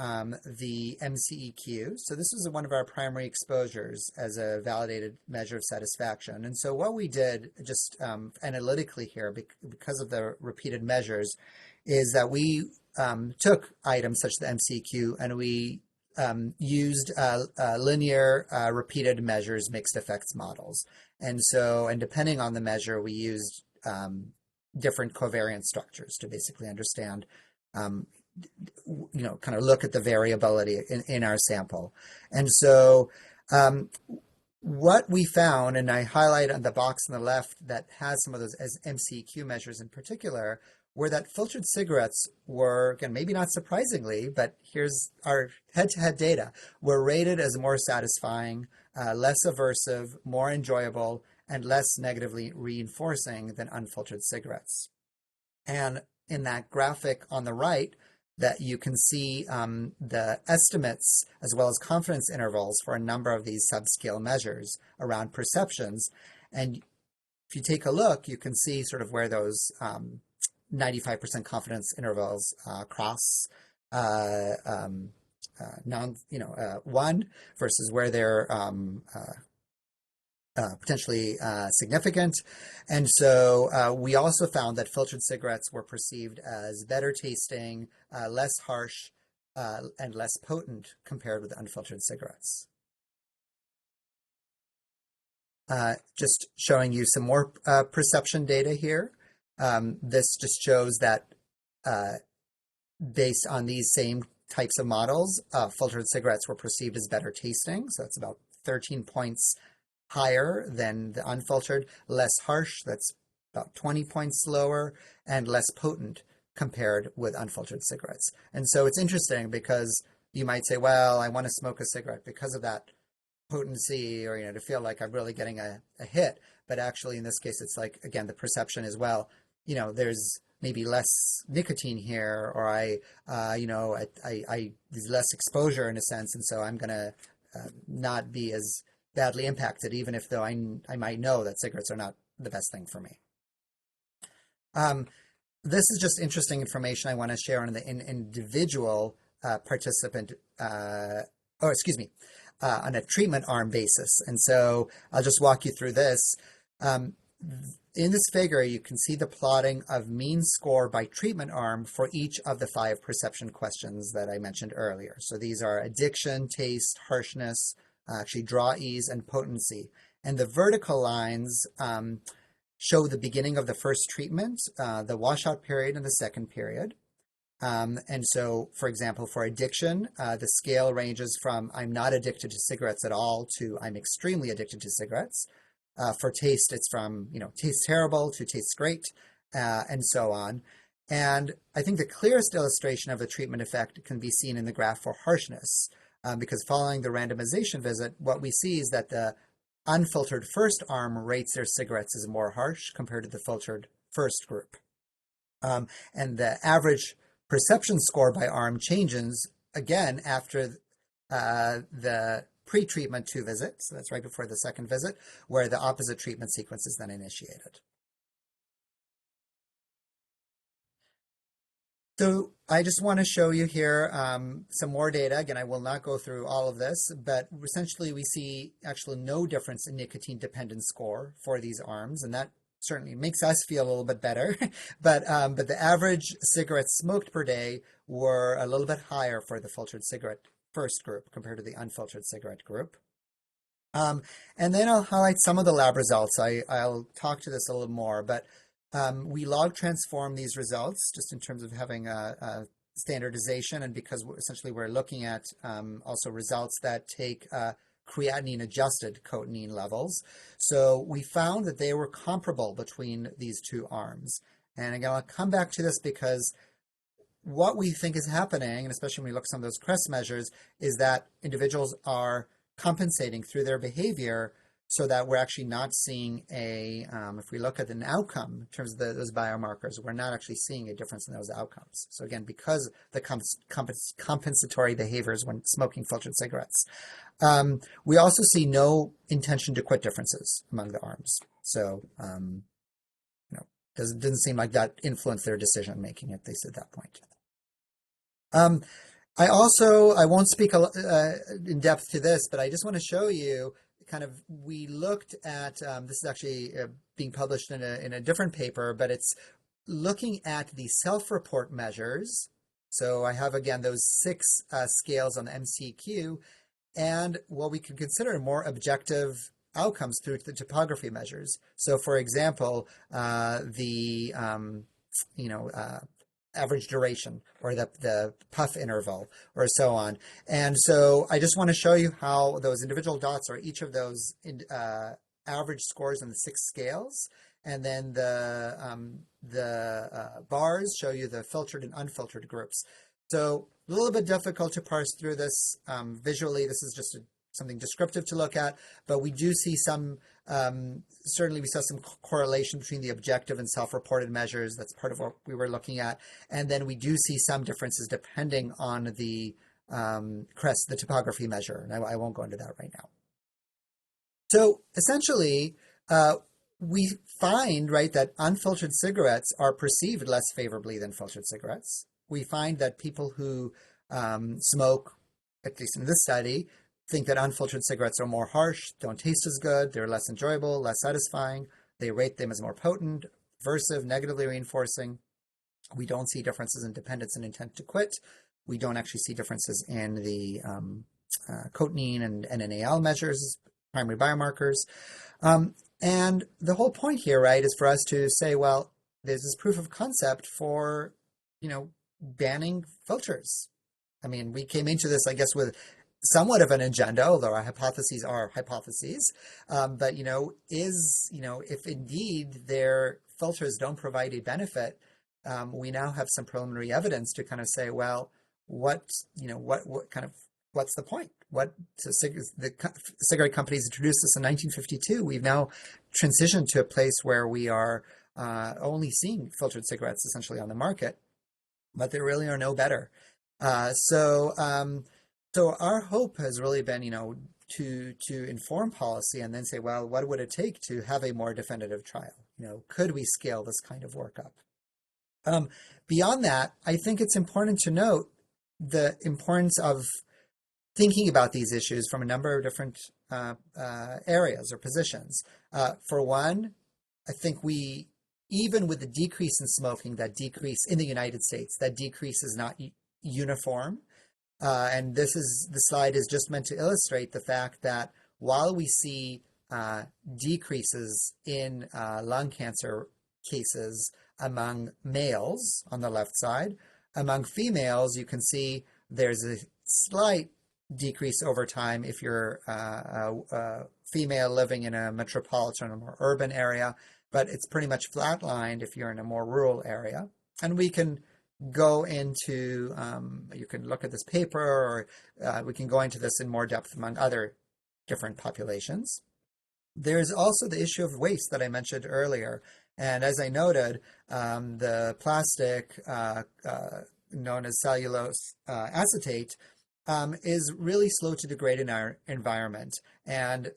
the MCEQ. So this was one of our primary exposures as a validated measure of satisfaction. And so what we did just analytically here, because of the repeated measures, is that we took items such as the MCEQ and we used linear repeated measures mixed effects models. And depending on the measure, we used different covariance structures to basically understand kind of look at the variability in our sample. And so what we found, and I highlight on the box on the left that has some of those as MCQ measures in particular, were that filtered cigarettes were, again, maybe not surprisingly, but here's our head-to-head data, were rated as more satisfying, less aversive, more enjoyable, and less negatively reinforcing than unfiltered cigarettes. And in that graphic on the right, that you can see the estimates as well as confidence intervals for a number of these subscale measures around perceptions. And if you take a look, you can see sort of where those 95% confidence intervals cross one versus where they're potentially significant. And so we also found that filtered cigarettes were perceived as better tasting, less harsh, and less potent compared with unfiltered cigarettes. just showing you some more perception data here. This just shows that based on these same types of models, filtered cigarettes were perceived as better tasting. So it's about 13 points higher than the unfiltered, less harsh, that's about 20 points lower, and less potent compared with unfiltered cigarettes. And so it's interesting because you might say, well, I want to smoke a cigarette because of that potency, or to feel like I'm really getting a hit. But actually in this case, it's like, again, the perception as well. There's maybe less nicotine here, or there's less exposure in a sense, and so I'm gonna not be as badly impacted, even if though I might know that cigarettes are not the best thing for me. This is just interesting information I want to share on the individual participant, on a treatment arm basis. And so I'll just walk you through this. In this figure, you can see the plotting of mean score by treatment arm for each of the 5 perception questions that I mentioned earlier. So these are addiction, taste, harshness, actually draw ease, and potency. And the vertical lines show the beginning of the first treatment, the washout period, and the second period. And so, for example, for addiction, the scale ranges from I'm not addicted to cigarettes at all to I'm extremely addicted to cigarettes. For taste, it's from, tastes terrible to tastes great, and so on. And I think the clearest illustration of the treatment effect can be seen in the graph for harshness, because following the randomization visit, what we see is that the unfiltered first arm rates their cigarettes as more harsh compared to the filtered first group. And the average perception score by arm changes again after the pre-treatment 2 visits. So that's right before the second visit, where the opposite treatment sequence is then initiated. So I just want to show you here some more data. Again, I will not go through all of this, but essentially we see actually no difference in nicotine dependence score for these arms, and that certainly makes us feel a little bit better. But the average cigarettes smoked per day were a little bit higher for the filtered cigarette first group compared to the unfiltered cigarette group. And then I'll highlight some of the lab results. I'll talk to this a little more, but we log transform these results just in terms of having a standardization, and because essentially we're looking at also results that take creatinine adjusted cotinine levels. So we found that they were comparable between these 2 arms. And again, I'll come back to this because what we think is happening, and especially when we look at some of those CREST measures, is that individuals are compensating through their behavior so that we're actually not seeing if we look at an outcome in terms of those biomarkers, we're not actually seeing a difference in those outcomes. So again, because the compensatory behaviors when smoking filtered cigarettes. We also see no intention to quit differences among the arms. So, didn't seem like that influenced their decision making, at least at that point. I won't speak in depth to this, but I just want to show you we looked at, this is actually being published in a different paper, but it's looking at the self-report measures. So I have, again, those 6 scales on the MCQ, and what we can consider more objective outcomes through the topography measures. So, for example, the average duration, or the puff interval, or so on. And so I just want to show you how those individual dots are each of those average scores on the 6 scales. And then the bars show you the filtered and unfiltered groups. So a little bit difficult to parse through this visually. This is just something descriptive to look at, but we do see some, certainly we saw some correlation between the objective and self-reported measures. That's part of what we were looking at. And then we do see some differences depending on the CREST, the topography measure. And I won't go into that right now. So essentially, we find, right, that unfiltered cigarettes are perceived less favorably than filtered cigarettes. We find that people who smoke, at least in this study, think that unfiltered cigarettes are more harsh, don't taste as good, they're less enjoyable, less satisfying. They rate them as more potent, aversive, negatively reinforcing. We don't see differences in dependence and intent to quit. We don't actually see differences in the cotinine and NAL measures, primary biomarkers. And the whole point here, right, is for us to say, well, there's this proof of concept for, banning filters. I mean, we came into this, I guess, with somewhat of an agenda, although our hypotheses are hypotheses. But, if indeed their filters don't provide a benefit, we now have some preliminary evidence to kind of say, well, what kind of, what's the point? The cigarette companies introduced this in 1952. We've now transitioned to a place where we are only seeing filtered cigarettes essentially on the market, but they really are no better. So our hope has really been, to inform policy and then say, well, what would it take to have a more definitive trial? Could we scale this kind of work up? Beyond that, I think it's important to note the importance of thinking about these issues from a number of different areas or positions. For one, I think even with the decrease in smoking, that decrease in the United States, that decrease is not uniform. And the slide is just meant to illustrate the fact that while we see decreases in lung cancer cases among males on the left side, among females, you can see there's a slight decrease over time if you're a female living in a metropolitan or more urban area, but it's pretty much flatlined if you're in a more rural area. And we can go into, you can look at this paper, or we can go into this in more depth among other different populations. There's also the issue of waste that I mentioned earlier. And as I noted, the plastic known as cellulose acetate is really slow to degrade in our environment. And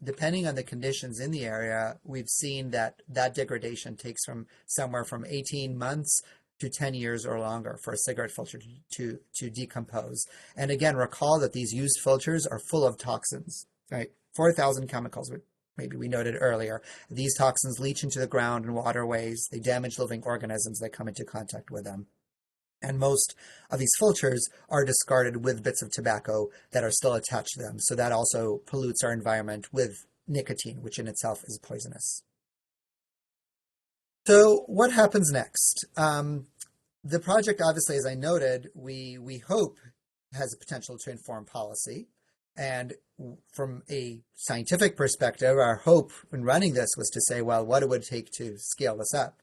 depending on the conditions in the area, we've seen that degradation takes from somewhere from 18 months to 10 years or longer for a cigarette filter to decompose. And again, recall that these used filters are full of toxins, right? 4,000 chemicals, maybe we noted earlier. These toxins leach into the ground and waterways. They damage living organisms that come into contact with them. And most of these filters are discarded with bits of tobacco that are still attached to them. So that also pollutes our environment with nicotine, which in itself is poisonous. So what happens next? The project, obviously, as I noted, we hope has the potential to inform policy. And from a scientific perspective, our hope in running this was to say, well, what it would take to scale this up.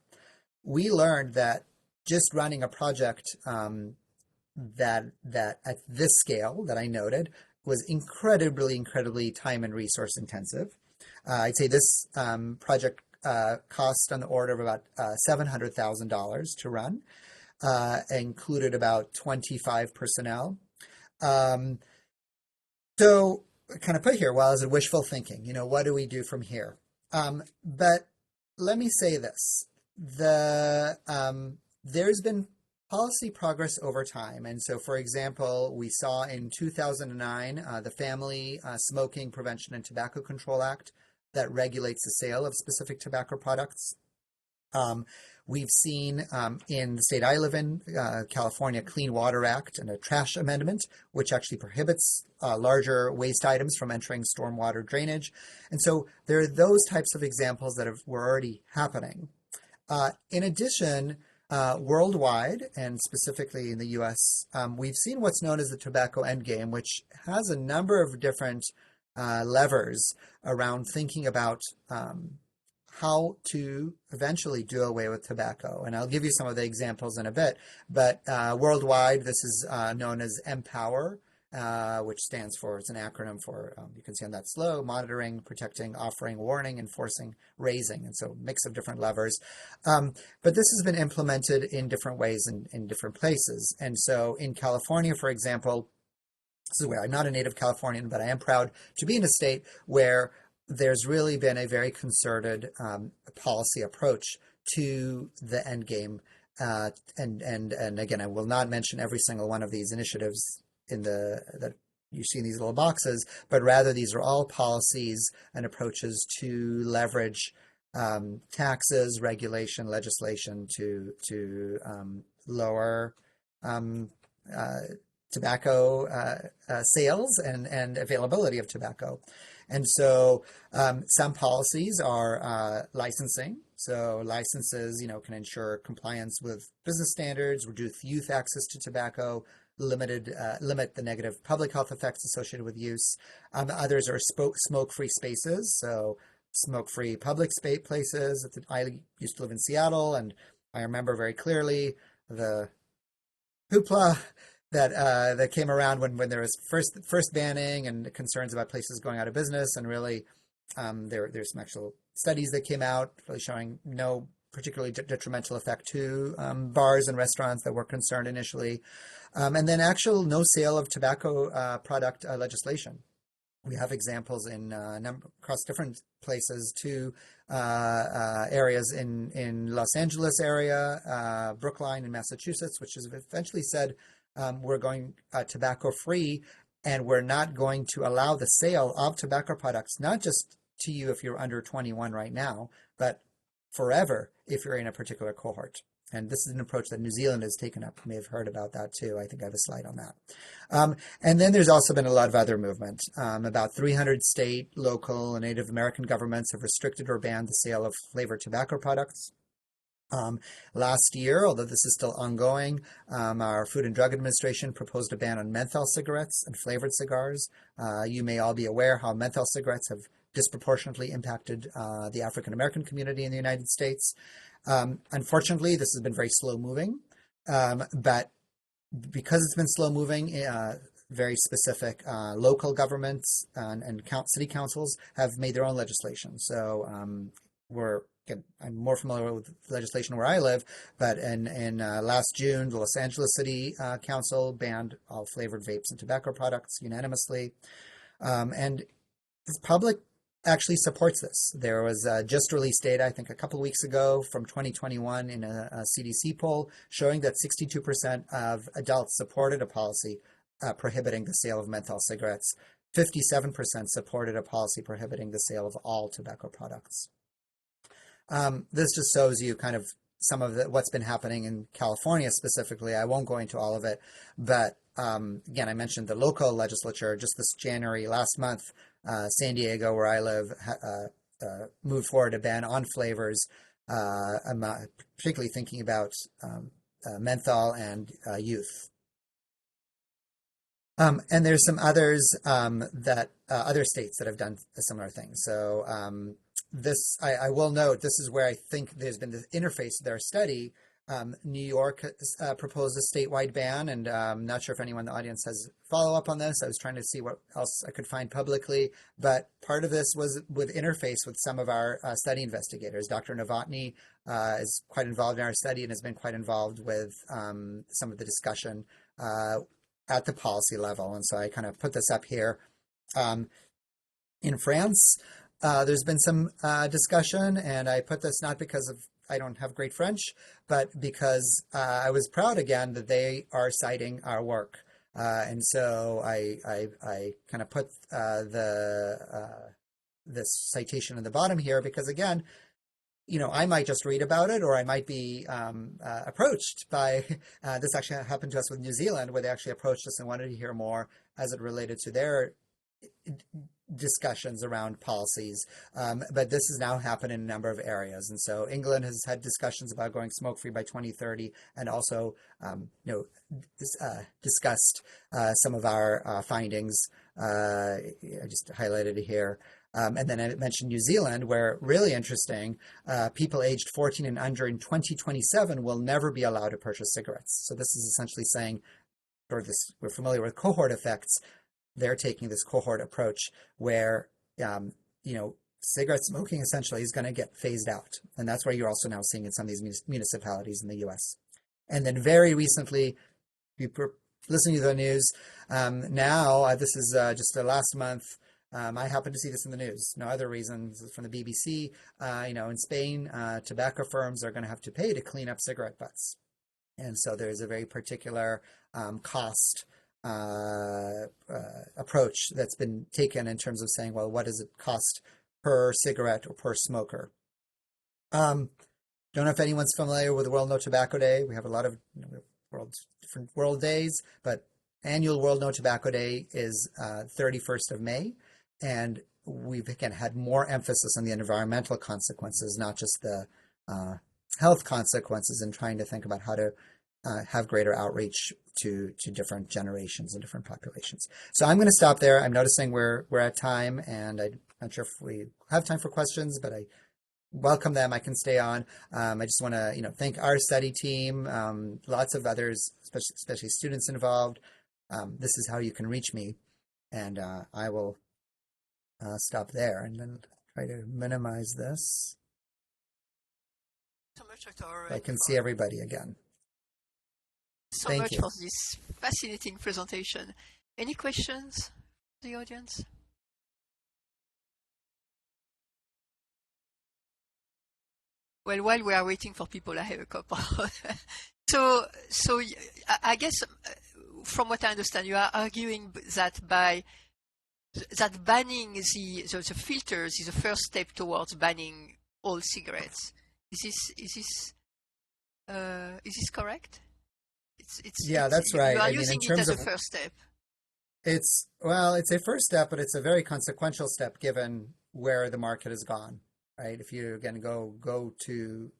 We learned that just running a project that at this scale that I noted was incredibly time and resource intensive. I'd say this project cost on the order of about $700,000 to run, included about 25 personnel. So kind of put here, well, is it wishful thinking? What do we do from here? But let me say this. There's been policy progress over time. And so, for example, we saw in 2009, the Family Smoking Prevention and Tobacco Control Act that regulates the sale of specific tobacco products. We've seen in the state I live in, California Clean Water Act and a trash amendment, which actually prohibits larger waste items from entering stormwater drainage. And so there are those types of examples that were already happening. In addition, worldwide, and specifically in the US, we've seen what's known as the Tobacco Endgame, which has a number of different levers around thinking about how to eventually do away with tobacco. And I'll give you some of the examples in a bit. But worldwide, this is known as Empower, which stands for, it's an acronym for, you can see on that slow, monitoring, protecting, offering, warning, enforcing, raising. And so a mix of different levers. But this has been implemented in different ways in different places. And so in California, for example, this is where I'm not a native Californian, but I am proud to be in a state where there's really been a very concerted policy approach to the end game. And again, I will not mention every single one of these initiatives that you see in these little boxes, but rather these are all policies and approaches to leverage taxes, regulation, legislation to lower tobacco sales and availability of tobacco. And so some policies are licensing. So licenses, can ensure compliance with business standards, reduce youth access to tobacco, limit the negative public health effects associated with use. Others are smoke-free spaces. So smoke-free public places. I used to live in Seattle, and I remember very clearly the hoopla that came around when there was first banning and concerns about places going out of business, and really there's some actual studies that came out really showing no particularly detrimental effect to bars and restaurants that were concerned initially, and then actual no sale of tobacco product legislation. We have examples across different places, two areas in Los Angeles area, Brookline in Massachusetts, which has eventually said we're going tobacco free, and we're not going to allow the sale of tobacco products, not just to you if you're under 21 right now, but forever if you're in a particular cohort. And this is an approach that New Zealand has taken up. You may have heard about that too. I think I have a slide on that. And then there's also been a lot of other movement. About 300 state, local, and Native American governments have restricted or banned the sale of flavored tobacco products. Last year, although this is still ongoing, our Food and Drug Administration proposed a ban on menthol cigarettes and flavored cigars. You may all be aware how menthol cigarettes have disproportionately impacted the African American community in the United States. Unfortunately, this has been very slow moving, but because it's been slow moving, very specific local governments and city councils have made their own legislation. So I'm more familiar with legislation where I live, but in last June, the Los Angeles City Council banned all flavored vapes and tobacco products unanimously, and the public actually supports this. There was just released data, I think a couple of weeks ago, from 2021 in a CDC poll showing that 62% of adults supported a policy prohibiting the sale of menthol cigarettes. 57% supported a policy prohibiting the sale of all tobacco products. This just shows you kind of some of what's been happening in California specifically. I won't go into all of it, but again, I mentioned the local legislature just this January, last month, San Diego, where I live, moved forward a ban on flavors. I'm particularly thinking about menthol and youth. And there's some others other states that have done a similar thing. So I will note, this is where I think there's been the interface of their study. New York proposed a statewide ban, and I'm not sure if anyone in the audience has follow-up on this. I was trying to see what else I could find publicly, but part of this was with interface with some of our study investigators. Dr. Novotny is quite involved in our study and has been quite involved with some of the discussion at the policy level, and so I kind of put this up here. In France, there's been some discussion, and I put this not because I don't have great French, but because I was proud again that they are citing our work. And so I kind of put this citation in the bottom here because, again, I might just read about it, or I might be approached by, this actually happened to us with New Zealand, where they actually approached us and wanted to hear more as it related to their discussions around policies, but this has now happened in a number of areas. And so England has had discussions about going smoke-free by 2030, and also discussed some of our findings. I just highlighted it here. And then I mentioned New Zealand, where, really interesting, people aged 14 and under in 2027 will never be allowed to purchase cigarettes. So this is essentially saying, we're familiar with cohort effects. They're taking this cohort approach where, cigarette smoking essentially is going to get phased out. And that's where you're also now seeing in some of these municipalities in the US. And then very recently, if you're listening to the news, this is just last month, I happened to see this in the news. No other reason. This is from the BBC. In Spain, tobacco firms are going to have to pay to clean up cigarette butts. And so there's a very particular cost approach that's been taken in terms of saying, well, what does it cost per cigarette or per smoker? Don't know if anyone's familiar with the World No Tobacco Day. We have a lot of different world days, but annual World No Tobacco Day is 31st of May, and we've again had more emphasis on the environmental consequences, not just the health consequences, and trying to think about how to have greater outreach to different generations and different populations. So I'm going to stop there. I'm noticing we're at time, and I'm not sure if we have time for questions, but I welcome them. I can stay on. I just want to thank our study team, lots of others, especially students involved. This is how you can reach me, and I will stop there and then try to minimize this. So much, Dr. Oren, so I can see everybody again. Thank you for this fascinating presentation. Any questions from the audience? Well, while we are waiting for people, I have a couple. So I guess from what I understand, you are arguing that banning the filters is the first step towards banning all cigarettes. Is this correct? That's right. You are using it as a first step. It's a first step, but it's a very consequential step given where the market has gone. Right? If you again go to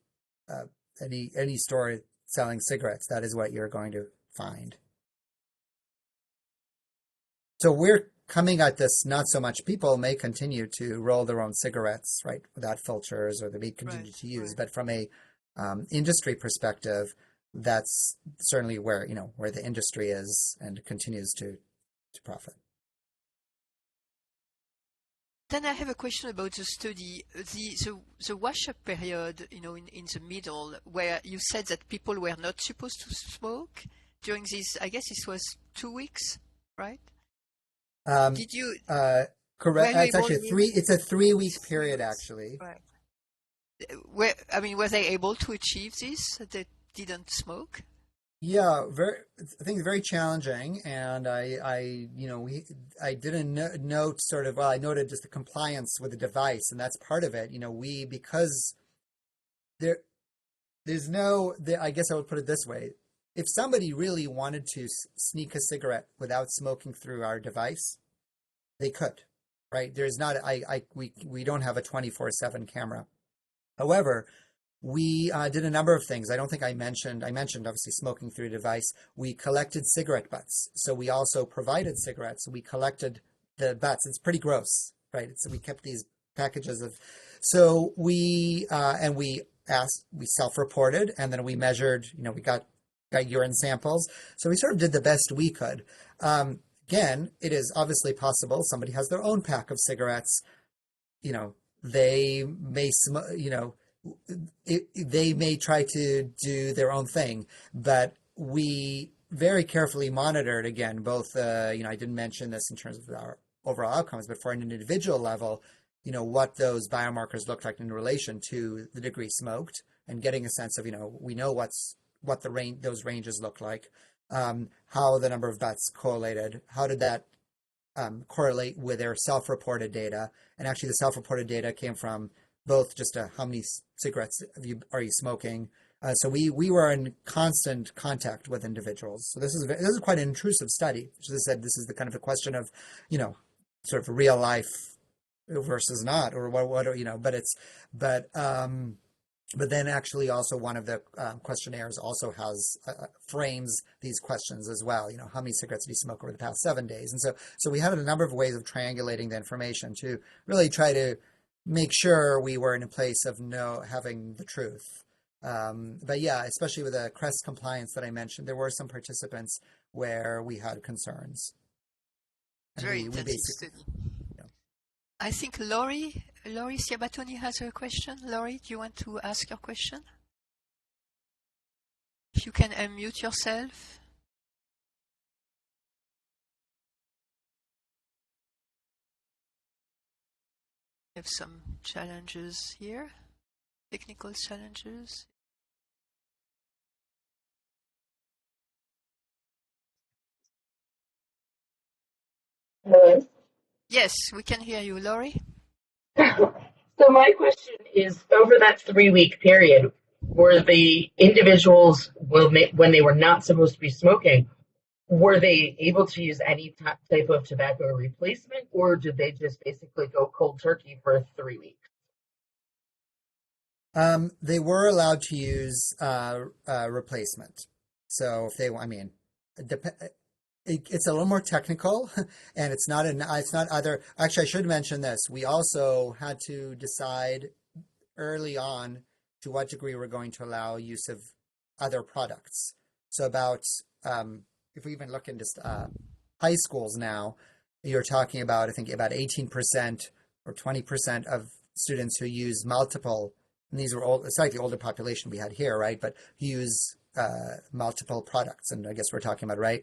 any store selling cigarettes, that is what you're going to find. So we're coming at this not so much. People may continue to roll their own cigarettes, right, without filters, or they may continue to use. But from a industry perspective, that's certainly where the industry is and continues to profit. Then I have a question about the study, the wash-up period, in the middle, where you said that people were not supposed to smoke during this. I guess this was 2 weeks, right? Did you? Correct. It's actually it's a 3-week period, actually. Right. Were they able to achieve this? They didn't smoke? Yeah, I think it's very challenging, and I didn't note I noted just the compliance with the device, and that's part of it. Because there's no, I guess I would put it this way: if somebody really wanted to sneak a cigarette without smoking through our device, they could, right? There's not, we don't have a 24/7 camera. However, we did a number of things. I don't think I mentioned obviously smoking through a device. We collected cigarette butts. So we also provided cigarettes. We collected the butts. It's pretty gross, right? So we kept these packages of, so we self-reported, and then we measured, we got urine samples. So we sort of did the best we could. Again, it is obviously possible somebody has their own pack of cigarettes. They may they may try to do their own thing, but we very carefully monitored, again, both, I didn't mention this in terms of our overall outcomes, but for an individual level, what those biomarkers looked like in relation to the degree smoked, and getting a sense of, we know what those ranges look like, how the number of butts correlated, how did that correlate with their self-reported data. And actually the self-reported data came from both just how many cigarettes are you smoking. So we were in constant contact with individuals. So this is quite an intrusive study. As I said, this is the kind of a question of, sort of real life versus not, or what but then actually also one of the questionnaires also has frames these questions as well. How many cigarettes did you smoke over the past 7 days? And so we had a number of ways of triangulating the information to really try to make sure we were in a place of having the truth. But yeah, especially with the CREST compliance that I mentioned, there were some participants where we had concerns. And Very intensive study. I think Laurie Siabatoni has a question. Laurie, do you want to ask your question? If you can unmute yourself. We have some challenges here, technical challenges. Hello? Yes, we can hear you, Laurie. So my question is, over that 3-week period, were the individuals, when they were not supposed to be smoking, were they able to use any type of tobacco replacement, or did they just basically go cold turkey for 3 weeks? They were allowed to use replacement. So if they, I mean, it's a little more technical, and it's not either. Actually, I should mention this. We also had to decide early on to what degree we're going to allow use of other products. So about if we even look into high schools now, you're talking about, I think, about 18% or 20% of students who use multiple, and these were slightly older population we had here, right? But use multiple products, and I guess we're talking about, right?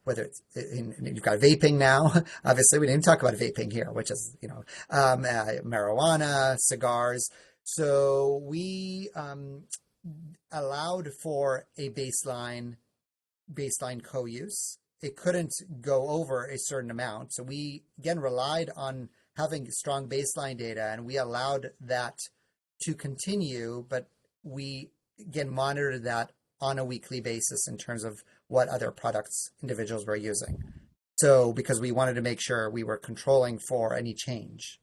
Whether it's you've got vaping now, obviously we didn't talk about vaping here, which is marijuana, cigars. So we allowed for a baseline co-use. It couldn't go over a certain amount, so we again relied on having strong baseline data, and we allowed that to continue, but we again monitored that on a weekly basis in terms of what other products individuals were using. So because we wanted to make sure we were controlling for any change.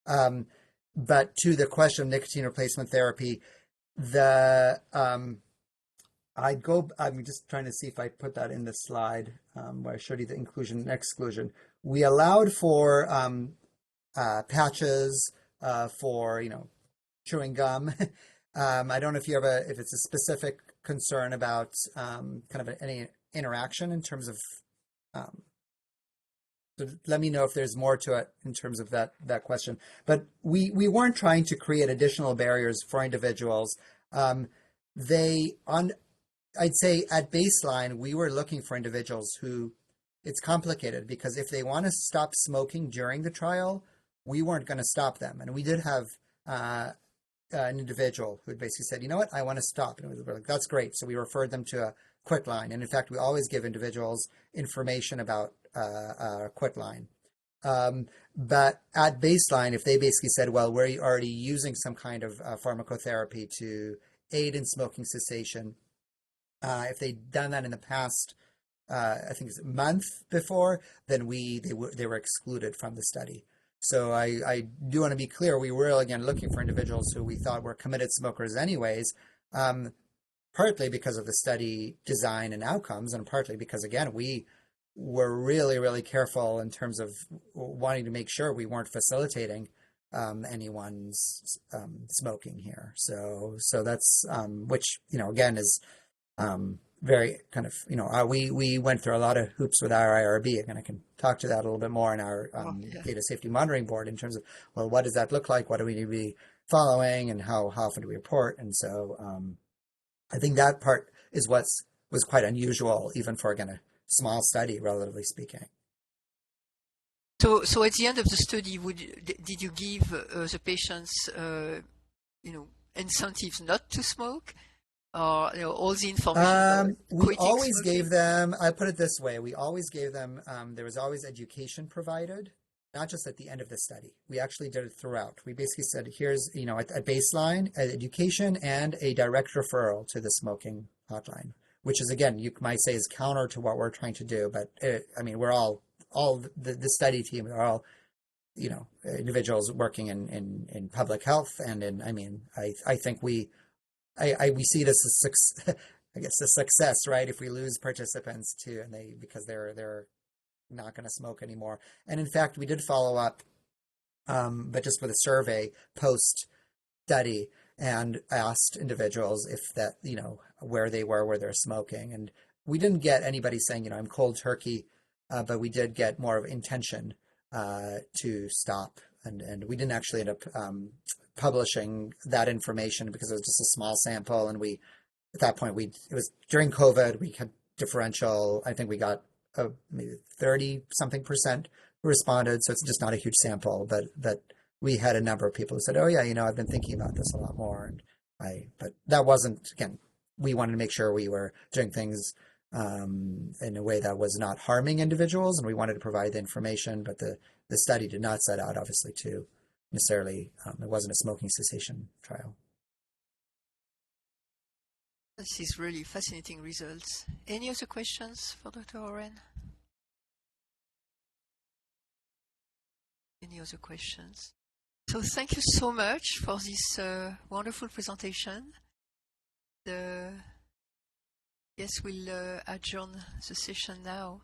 But to the question of nicotine replacement therapy, I'm just trying to see if I put that in the slide where I showed you the inclusion and exclusion. We allowed for patches for, chewing gum. I don't know if if it's a specific concern about kind of any interaction in terms of, so let me know if there's more to it in terms of that question. But we weren't trying to create additional barriers for individuals. I'd say at baseline, we were looking for individuals who, it's complicated because if they want to stop smoking during the trial, we weren't going to stop them. And we did have an individual who had basically said, you know what, I want to stop. And we were like, that's great. So we referred them to a quick line. And in fact, we always give individuals information about a quick line. But at baseline, if they basically said, well, we're already using some kind of pharmacotherapy to aid in smoking cessation, if they'd done that in the past, I think it's a month before, then they were excluded from the study. So I do want to be clear, we were again looking for individuals who we thought were committed smokers anyways, partly because of the study design and outcomes, and partly because, again, we were really, really careful in terms of wanting to make sure we weren't facilitating anyone's smoking here. So that's, which, again, is very kind of, we went through a lot of hoops with our IRB, and I can talk to that a little bit more in our data safety monitoring board in terms of, well, what does that look like? What do we need to be following, and how often do we report? And so I think that part is was quite unusual, even for, again, a small study, relatively speaking. So at the end of the study, did you give the patients, incentives not to smoke? Or all the information? We always gave them, I put it this way, we always gave them, there was always education provided, not just at the end of the study. We actually did it throughout. We basically said, here's, at baseline, education and a direct referral to the smoking hotline, which is, again, you might say is counter to what we're trying to do. But we're all the study team are all, individuals working in public health. And I think we see it as a success, right? If we lose participants too, because they're not going to smoke anymore. And in fact, we did follow up, but just with a survey post study, and asked individuals if that, where they were they're smoking. And we didn't get anybody saying, I'm cold turkey, but we did get more of intention to stop. And we didn't actually end up publishing that information because it was just a small sample. And at that point, it was during COVID, we had differential, I think we got maybe 30-something% responded. So it's just not a huge sample, but we had a number of people who said, oh yeah, I've been thinking about this a lot more. But that wasn't, again, we wanted to make sure we were doing things in a way that was not harming individuals, and we wanted to provide the information, but the study did not set out, obviously, to necessarily, it wasn't a smoking cessation trial. This is really fascinating results. Any other questions for Dr. Oren? Any other questions? So thank you so much for this wonderful presentation. Yes, we'll adjourn the session now.